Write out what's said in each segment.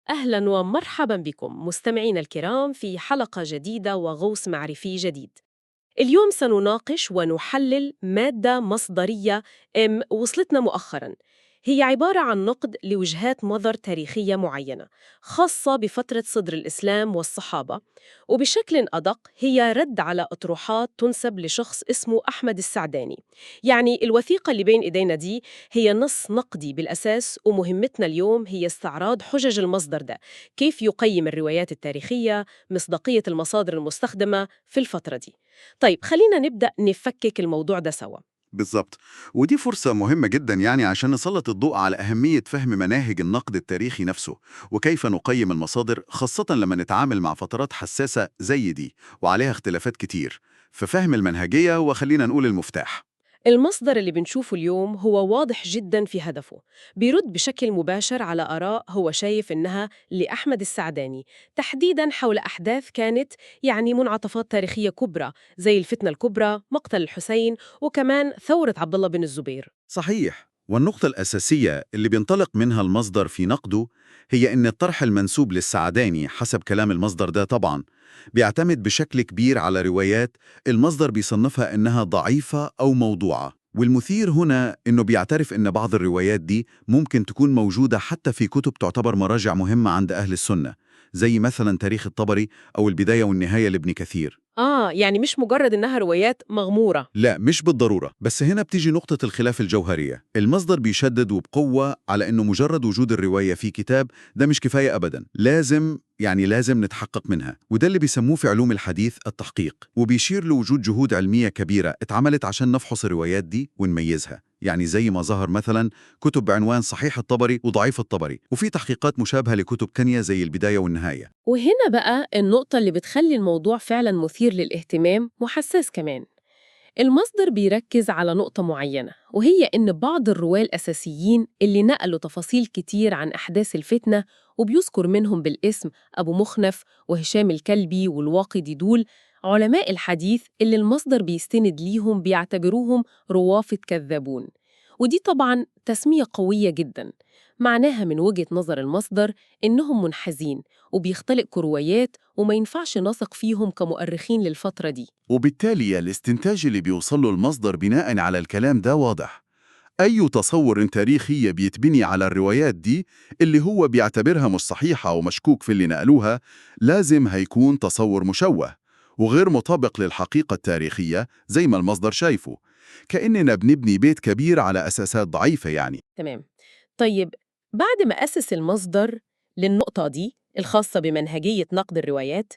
أهلا ومرحبا بكم مستمعينا الكرام في حلقة جديدة وغوص معرفي جديد. اليوم سنناقش ونحلل مادة مصدرية وصلتنا مؤخراً. هي عبارة عن نقد لوجهات نظر تاريخية معينة خاصة بفترة صدر الإسلام والصحابة، وبشكل أدق هي رد على أطروحات تنسب لشخص اسمه أحمد السعداني. يعني الوثيقة اللي بين إيدينا دي هي نص نقدي بالأساس، ومهمتنا اليوم هي استعراض حجج المصدر ده، كيف يقيم الروايات التاريخية، مصداقية المصادر المستخدمة في الفترة دي. طيب خلينا نبدأ نفكك الموضوع ده سوا. بالظبط. ودي فرصة مهمة جدا عشان نسلط الضوء على أهمية فهم مناهج النقد التاريخي نفسه، وكيف نقيم المصادر خاصة لما نتعامل مع فترات حساسة زي دي وعليها اختلافات كتير. ففهم المنهجية وخلينا نقول المفتاح. المصدر اللي بنشوفه اليوم هو واضح جدا في هدفه، بيرد بشكل مباشر على آراء هو شايف إنها لأحمد السعداني، تحديدا حول أحداث كانت منعطفات تاريخية كبرى زي الفتنة الكبرى، مقتل الحسين، وكمان ثورة عبد الله بن الزبير. صحيح. والنقطة الأساسية اللي بينطلق منها المصدر في نقده هي إن الطرح المنسوب للسعداني حسب كلام المصدر ده طبعا بيعتمد بشكل كبير على روايات المصدر بيصنفها إنها ضعيفة أو موضوعة. والمثير هنا إنه بيعترف إن بعض الروايات دي ممكن تكون موجودة حتى في كتب تعتبر مراجع مهمة عند أهل السنة، زي مثلا تاريخ الطبري أو البداية والنهاية لابن كثير. يعني مش مجرد إنها روايات مغمورة. لا، مش بالضرورة، بس هنا بتيجي نقطة الخلاف الجوهرية. المصدر بيشدد وبقوة على أنه مجرد وجود الرواية في كتاب ده مش كفاية أبداً، لازم نتحقق منها، وده اللي بيسموه في علوم الحديث التحقيق، وبيشير لوجود جهود علمية كبيرة اتعملت عشان نفحص الروايات دي ونميزها. يعني زي ما ظهر مثلا كتب بعنوان صحيح الطبري وضعيف الطبري، وفي تحقيقات مشابهة لكتب تانية زي البداية والنهاية. وهنا بقى النقطة اللي بتخلي الموضوع فعلا مثير للاهتمام وحساس كمان. المصدر بيركز على نقطة معينة، وهي إن بعض الرواة الأساسيين اللي نقلوا تفاصيل كتير عن أحداث الفتنة، وبيذكر منهم بالاسم أبو مخنف وهشام الكلبي والواقدي، دول علماء الحديث اللي المصدر بيستند ليهم بيعتبروهم روافد كذابون. ودي طبعاً تسمية قوية جداً، معناها من وجهة نظر المصدر إنهم منحازين وبيختلقوا روايات وما ينفعش نثق فيهم كمؤرخين للفترة دي. وبالتالي الاستنتاج اللي بيوصل له المصدر بناء على الكلام ده واضح. أي تصور تاريخي بيتبني على الروايات دي اللي هو بيعتبرها مش صحيحة أو مشكوك في اللي نقلوها، لازم هيكون تصور مشوه وغير مطابق للحقيقة التاريخية زي ما المصدر شايفه، كأننا بنبني بيت كبير على أساسات ضعيفة تمام. طيب، بعد ما أسس المصدر للنقطة دي الخاصة بمنهجية نقد الروايات،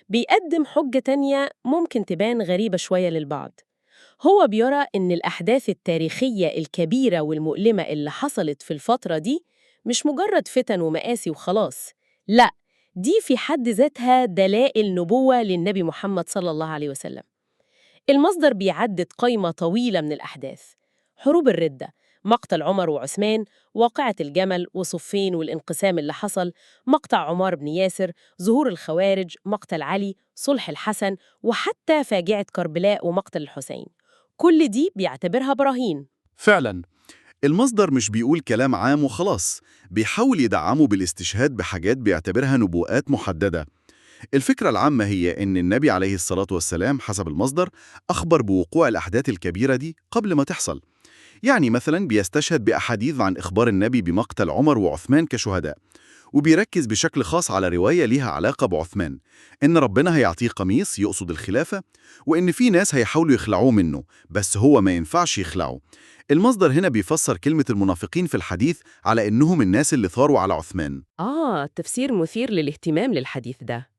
بيقدم حجة تانية ممكن تبان غريبة شوية للبعض. هو بيرى إن الأحداث التاريخية الكبيرة والمؤلمة اللي حصلت في الفترة دي مش مجرد فتن ومآسي وخلاص، لأ، دي في حد ذاتها دلائل نبوة للنبي محمد صلى الله عليه وسلم. المصدر بيعدد قائمة طويلة من الأحداث: حروب الردة، مقتل عمر وعثمان، واقعة الجمل وصفين والانقسام اللي حصل، مقطع عمار بن ياسر، ظهور الخوارج، مقتل علي، صلح الحسن، وحتى فاجعة كربلاء ومقتل الحسين. كل دي بيعتبرها براهين. فعلا. المصدر مش بيقول كلام عام وخلاص، بيحاول يدعمه بالاستشهاد بحاجات بيعتبرها نبوءات محددة. الفكرة العامة هي إن النبي عليه الصلاة والسلام حسب المصدر أخبر بوقوع الأحداث الكبيرة دي قبل ما تحصل. يعني مثلا بيستشهد بأحاديث عن إخبار النبي بمقتل عمر وعثمان كشهداء، وبيركز بشكل خاص على رواية ليها علاقة بعثمان، إن ربنا هيعطيه قميص يقصد الخلافة، وإن في ناس هيحاولوا يخلعوه منه بس هو ما ينفعش يخلعه. المصدر هنا بيفسر كلمة المنافقين في الحديث على إنهم الناس اللي ثاروا على عثمان. تفسير مثير للاهتمام للحديث ده.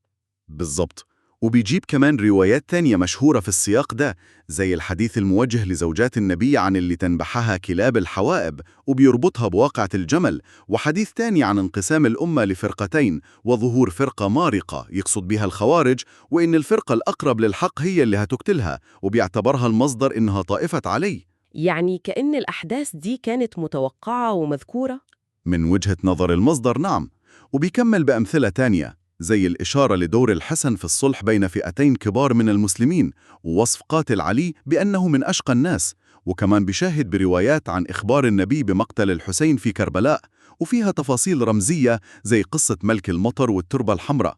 بالظبط. وبيجيب كمان روايات تانية مشهورة في السياق ده، زي الحديث الموجه لزوجات النبي عن اللي تنبحها كلاب الحوائب وبيربطها بواقعة الجمل، وحديث تاني عن انقسام الأمة لفرقتين وظهور فرقة مارقة يقصد بها الخوارج، وإن الفرقة الأقرب للحق هي اللي هتقتلها، وبيعتبرها المصدر إنها طائفة علي. يعني كأن الأحداث دي كانت متوقعة ومذكورة. من وجهة نظر المصدر نعم. وبيكمل بأمثلة تانية زي الإشارة لدور الحسن في الصلح بين فئتين كبار من المسلمين، ووصف قاتل علي بأنه من أشقى الناس، وكمان بيشاهد بروايات عن إخبار النبي بمقتل الحسين في كربلاء، وفيها تفاصيل رمزية زي قصة ملك المطر والتربة الحمراء.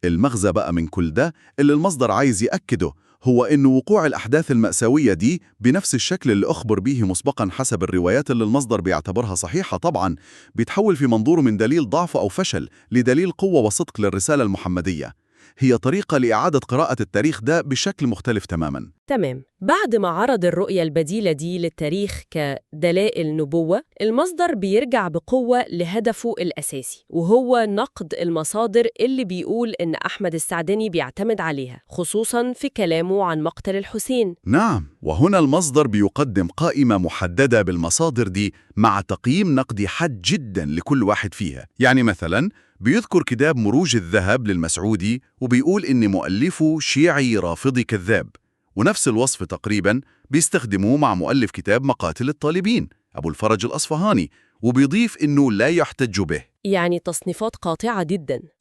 المغزى بقى من كل ده اللي المصدر عايز يأكده هو إن وقوع الأحداث المأساوية دي بنفس الشكل اللي أخبر به مسبقاً حسب الروايات اللي المصدر بيعتبرها صحيحة طبعاً، بيتحول في منظوره من دليل ضعف أو فشل لدليل قوة وصدق للرسالة المحمدية. هي طريقة لإعادة قراءة التاريخ ده بشكل مختلف تماماً. تمام. بعد ما عرض الرؤية البديلة دي للتاريخ كدلائل نبوة، المصدر بيرجع بقوة لهدفه الأساسي، وهو نقد المصادر اللي بيقول إن أحمد السعدني بيعتمد عليها، خصوصاً في كلامه عن مقتل الحسين. نعم، وهنا المصدر بيقدم قائمة محددة بالمصادر دي مع تقييم نقدي حاد جدا لكل واحد فيها. يعني مثلا بيذكر كتاب مروج الذهب للمسعودي وبيقول إن مؤلفه شيعي رافضي كذاب، ونفس الوصف تقريبا بيستخدموه مع مؤلف كتاب مقاتل الطالبين أبو الفرج الأصفهاني، وبيضيف إنه لا يحتج به. يعني تصنيفات قاطعة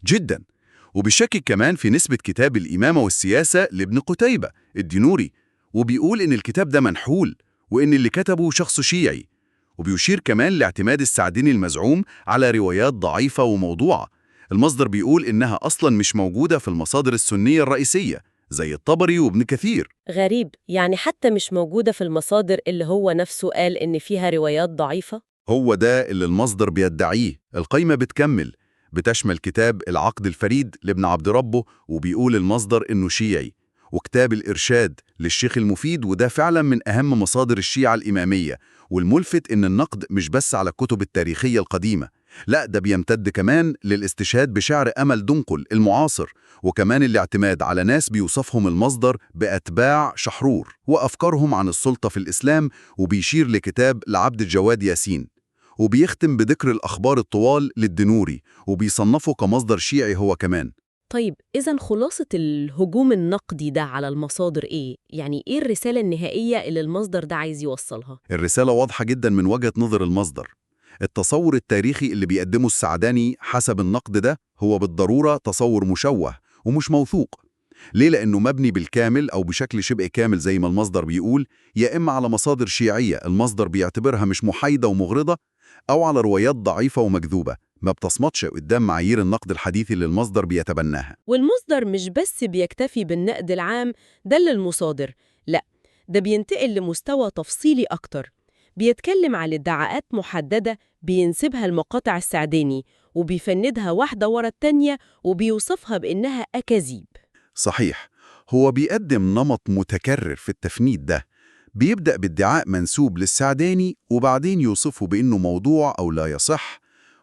جدا. وبيشكك كمان في نسبة كتاب الإمامة والسياسة لابن قتيبة الدينوري، وبيقول إن الكتاب ده منحول وإن اللي كتبه شخص شيعي، وبيشير كمان لاعتماد السعدني المزعوم على روايات ضعيفة وموضوعة. المصدر بيقول إنها أصلاً مش موجودة في المصادر السنية الرئيسية زي الطبري وابن كثير. غريب، يعني حتى مش موجودة في المصادر اللي هو نفسه قال إن فيها روايات ضعيفة؟ هو ده اللي المصدر بيدعيه. القايمة بتكمل، بتشمل كتاب العقد الفريد لابن عبد ربه، وبيقول المصدر إنه شيعي، وكتاب الإرشاد للشيخ المفيد، وده فعلا من أهم مصادر الشيعة الإمامية. والملفت إن النقد مش بس على الكتب التاريخية القديمة، لا ده بيمتد كمان للاستشهاد بشعر أمل دنقل المعاصر، وكمان الاعتماد على ناس بيوصفهم المصدر بأتباع شحرور وأفكارهم عن السلطة في الإسلام، وبيشير لكتاب لعبد الجواد ياسين، وبيختم بذكر الأخبار الطوال للدنوري، وبيصنفه كمصدر شيعي هو كمان. طيب، إذن خلاصة الهجوم النقدي ده على المصادر إيه؟ يعني إيه الرسالة النهائية اللي المصدر ده عايز يوصلها؟ الرسالة واضحة جدا من وجهة نظر المصدر. التصور التاريخي اللي بيقدمه السعداني حسب النقد ده هو بالضرورة تصور مشوه ومش موثوق. ليه؟ لأنه مبني بالكامل أو بشكل شبه كامل زي ما المصدر بيقول، يا إما على مصادر شيعية المصدر بيعتبرها مش محايدة ومغرضة، أو على روايات ضعيفة ومكذوبة ما بتصمتش قدام معايير النقد الحديث اللي المصدر بيتبناها. والمصدر مش بس بيكتفي بالنقد العام ده للمصادر، لأ، ده بينتقل لمستوى تفصيلي أكتر، بيتكلم عن ادعاءات محددة بينسبها المقاطع السعداني، وبيفندها واحدة ورا التانية، وبيوصفها بإنها أكاذيب. صحيح، هو بيقدم نمط متكرر في التفنيد ده. بيبدأ بادعاء منسوب للسعداني وبعدين يوصفه بإنه موضوع أو لا يصح،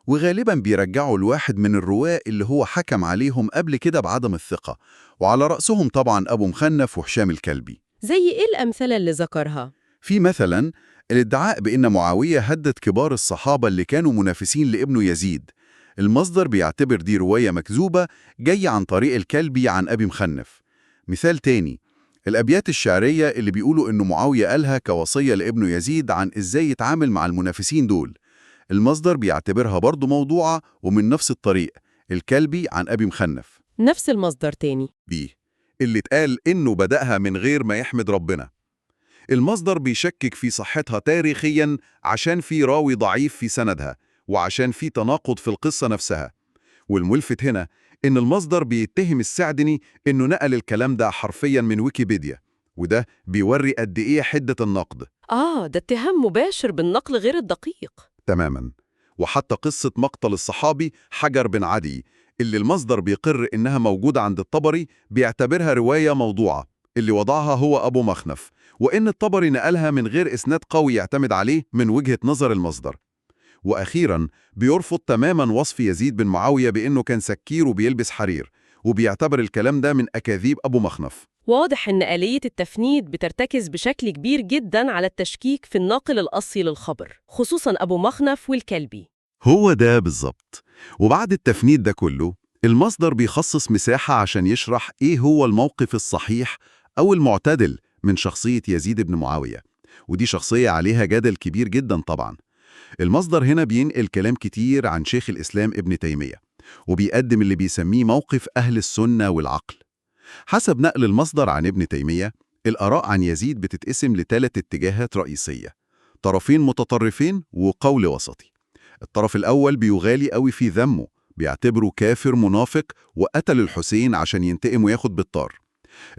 وغالباً بيرجعه لواحد من الرواة اللي هو حكم عليهم قبل كده بعدم الثقة، وعلى رأسهم طبعاً أبو مخنف وهشام الكلبي. زي إيه الأمثلة اللي ذكرها؟ في مثلاً الادعاء بإن معاوية هدد كبار الصحابة اللي كانوا منافسين لابنه يزيد. المصدر بيعتبر دي رواية مكذوبة جاية عن طريق الكلبي عن أبي مخنف. مثال تاني، الأبيات الشعرية اللي بيقولوا إنه معاوية قالها كوصية لابنه يزيد عن إزاي يتعامل مع المنافسين دول. المصدر بيعتبرها برضو موضوعة ومن نفس الطريق، الكلبي عن أبي مخنف. نفس المصدر تاني. بيه اللي اتقال إنه بدأها من غير ما يحمد ربنا. المصدر بيشكك في صحتها تاريخياً عشان في راوي ضعيف في سندها، وعشان في تناقض في القصة نفسها. والملفت هنا إن المصدر بيتهم السعدني إنه نقل الكلام ده حرفياً من ويكيبيديا، وده بيوري قد إيه حدة النقد. ده اتهام مباشر بالنقل غير الدقيق. تماماً. وحتى قصة مقتل الصحابي حجر بن عدي اللي المصدر بيقر إنها موجودة عند الطبري، بيعتبرها رواية موضوعة اللي وضعها هو أبو مخنف، وإن الطبري نقلها من غير إسناد قوي يعتمد عليه من وجهة نظر المصدر. وأخيراً بيرفض تماماً وصف يزيد بن معاوية بإنه كان سكير وبيلبس حرير، وبيعتبر الكلام ده من أكاذيب أبو مخنف. واضح إن آلية التفنيد بترتكز بشكل كبير جداً على التشكيك في الناقل الأصلي للخبر، خصوصاً أبو مخنف والكلبي. هو ده بالظبط. وبعد التفنيد ده كله، المصدر بيخصص مساحة عشان يشرح إيه هو الموقف الصحيح أو المعتدل من شخصية يزيد بن معاوية، ودي شخصية عليها جدل كبير جدا طبعا. المصدر هنا بينقل كلام كتير عن شيخ الإسلام ابن تيمية، وبيقدم اللي بيسميه موقف أهل السنة والعقل. حسب نقل المصدر عن ابن تيمية، الآراء عن يزيد بتتقسم لثلاث اتجاهات رئيسية: طرفين متطرفين وقول وسطي. الطرف الأول بيغالي قوي في ذمه، بيعتبره كافر منافق وقتل الحسين عشان ينتقم وياخد بالطار.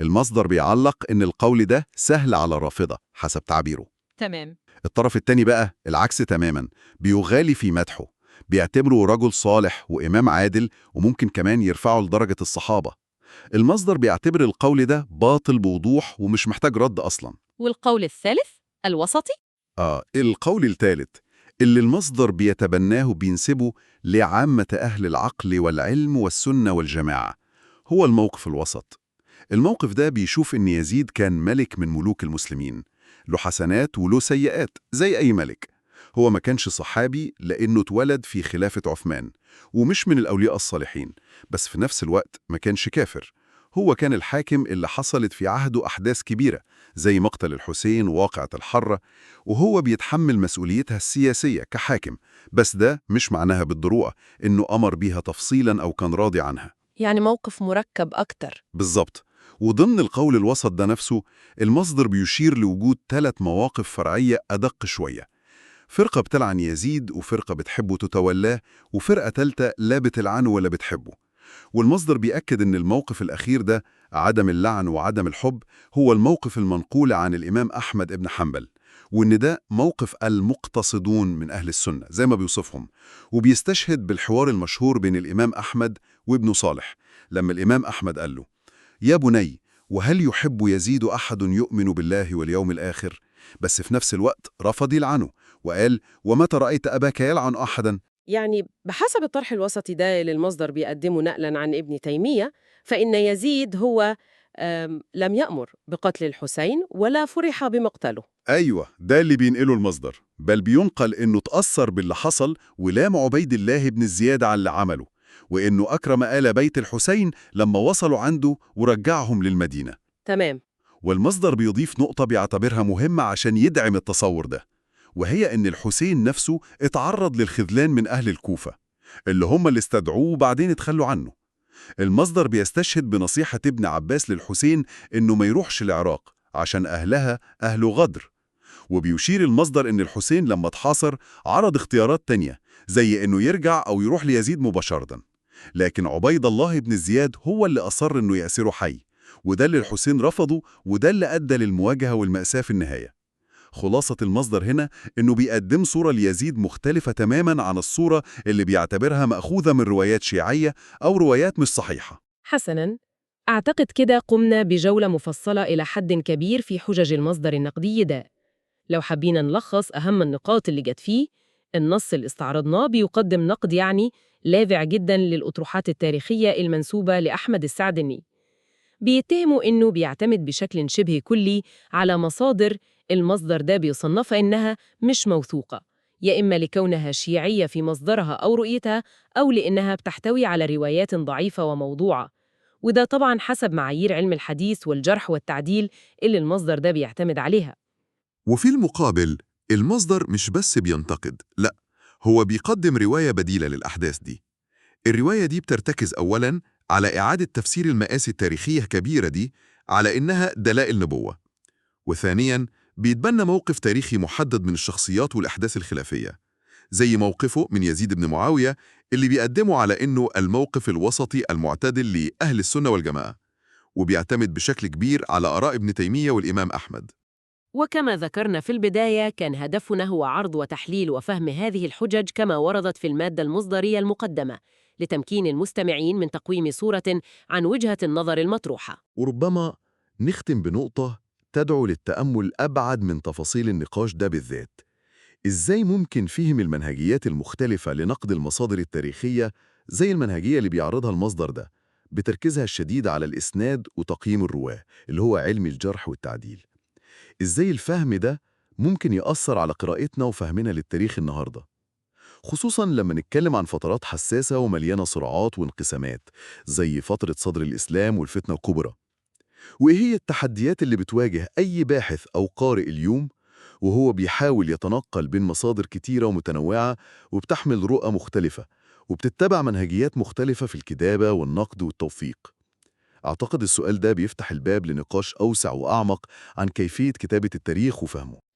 المصدر بيعلق إن القول ده سهل على الرافضة حسب تعبيره. تمام. الطرف التاني بقى العكس تماما، بيغالي في مدحه، بيعتبره رجل صالح وإمام عادل وممكن كمان يرفعه لدرجة الصحابة. المصدر بيعتبر القول ده باطل بوضوح ومش محتاج رد أصلا. والقول الثالث الوسطي؟ القول الثالث اللي المصدر بيتبناه بينسبه لعامة أهل العقل والعلم والسنة والجماعة، هو الموقف الوسط. الموقف ده بيشوف إن يزيد كان ملك من ملوك المسلمين، له حسنات وله سيئات زي أي ملك. هو ما كانش صحابي لأنه اتولد في خلافة عثمان، ومش من الأولياء الصالحين، بس في نفس الوقت ما كانش كافر. هو كان الحاكم اللي حصلت في عهده أحداث كبيرة زي مقتل الحسين وواقعة الحرة، وهو بيتحمل مسؤوليتها السياسية كحاكم، بس ده مش معناها بالضرورة إنه أمر بيها تفصيلا أو كان راضي عنها. يعني موقف مركب أكتر. بالظبط. وضمن القول الوسط ده نفسه المصدر بيشير لوجود 3 مواقف فرعية أدق شوية: فرقة بتلعن يزيد، وفرقة بتحبه تتولاه، وفرقة تالتة لا بتلعنه ولا بتحبه. والمصدر بيأكد إن الموقف الأخير ده، عدم اللعن وعدم الحب، هو الموقف المنقول عن الإمام أحمد ابن حنبل، وإن ده موقف المقتصدون من أهل السنة زي ما بيوصفهم. وبيستشهد بالحوار المشهور بين الإمام أحمد وابن صالح، لما الإمام أحمد قال له: يا بني، وهل يحب يزيد أحد يؤمن بالله واليوم الآخر؟ بس في نفس الوقت رفض يلعنه وقال: ومتى رأيت أباك يلعن أحدا؟ يعني بحسب الطرح الوسطي ده اللي المصدر بيقدمه نقلاً عن ابن تيمية، فإن يزيد هو لم يأمر بقتل الحسين ولا فرح بمقتله. أيوة، ده اللي بينقله المصدر، بل بينقل إنه تأثر باللي حصل ولام عبيد الله بن زياد على اللي عمله، وإنه أكرم آل بيت الحسين لما وصلوا عنده ورجعهم للمدينة. تمام. والمصدر بيضيف نقطة بيعتبرها مهمة عشان يدعم التصور ده، وهي إن الحسين نفسه اتعرض للخذلان من أهل الكوفة، اللي هم اللي استدعوه وبعدين اتخلوا عنه. المصدر بيستشهد بنصيحة ابن عباس للحسين إنه ما يروحش العراق عشان أهلها أهل غدر. وبيشير المصدر إن الحسين لما اتحاصر عرض اختيارات تانية زي إنه يرجع أو يروح ليزيد مباشرة، لكن عبيد الله بن زياد هو اللي أصر إنه يأسره حي، وده اللي الحسين رفضه، وده اللي أدى للمواجهة والمأساة في النهاية. خلاصة المصدر هنا إنه بيقدم صورة ليزيد مختلفة تماماً عن الصورة اللي بيعتبرها مأخوذة من روايات شيعية أو روايات مش صحيحة. حسناً، أعتقد كده قمنا بجولة مفصلة إلى حد كبير في حجج المصدر النقدي ده. لو حبينا نلخص أهم النقاط اللي جت فيه، النص اللي استعرضناه بيقدم نقد لاذع جداً للأطروحات التاريخية المنسوبة لأحمد السعدني. بيتهموا إنه بيعتمد بشكل شبه كلي على مصادر المصدر ده بيصنفها إنها مش موثوقة، يا إما لكونها شيعية في مصدرها أو رؤيتها، أو لإنها بتحتوي على روايات ضعيفة وموضوعة. وده طبعاً حسب معايير علم الحديث والجرح والتعديل اللي المصدر ده بيعتمد عليها. وفي المقابل المصدر مش بس بينتقد، لأ، هو بيقدم رواية بديلة للأحداث دي. الرواية دي بترتكز أولاً على إعادة تفسير المآسي التاريخية الكبيرة دي على إنها دلائل نبوة، وثانياً بيتبنى موقف تاريخي محدد من الشخصيات والأحداث الخلافية، زي موقفه من يزيد بن معاوية اللي بيقدمه على إنه الموقف الوسطي المعتدل لأهل السنة والجماعة، وبيعتمد بشكل كبير على آراء ابن تيمية والإمام أحمد. وكما ذكرنا في البداية، كان هدفنا هو عرض وتحليل وفهم هذه الحجج كما وردت في المادة المصدرية المقدمة، لتمكين المستمعين من تقويم صورة عن وجهة النظر المطروحة. وربما نختم بنقطة تدعو للتأمل أبعد من تفاصيل النقاش ده بالذات: إزاي ممكن فهم المنهجيات المختلفة لنقد المصادر التاريخية زي المنهجية اللي بيعرضها المصدر ده، بتركيزها الشديد على الإسناد وتقييم الرواة اللي هو علم الجرح والتعديل؟ إزاي الفهم ده ممكن يأثر على قراءتنا وفهمنا للتاريخ النهاردة، خصوصاً لما نتكلم عن فترات حساسة ومليانة صراعات وانقسامات زي فترة صدر الإسلام والفتنة الكبرى؟ وإيه هي التحديات اللي بتواجه أي باحث أو قارئ اليوم وهو بيحاول يتنقل بين مصادر كتيرة ومتنوعة وبتحمل رؤى مختلفة وبتتبع منهجيات مختلفة في الكتابة والنقد والتوثيق؟ أعتقد السؤال ده بيفتح الباب لنقاش أوسع وأعمق عن كيفية كتابة التاريخ وفهمه.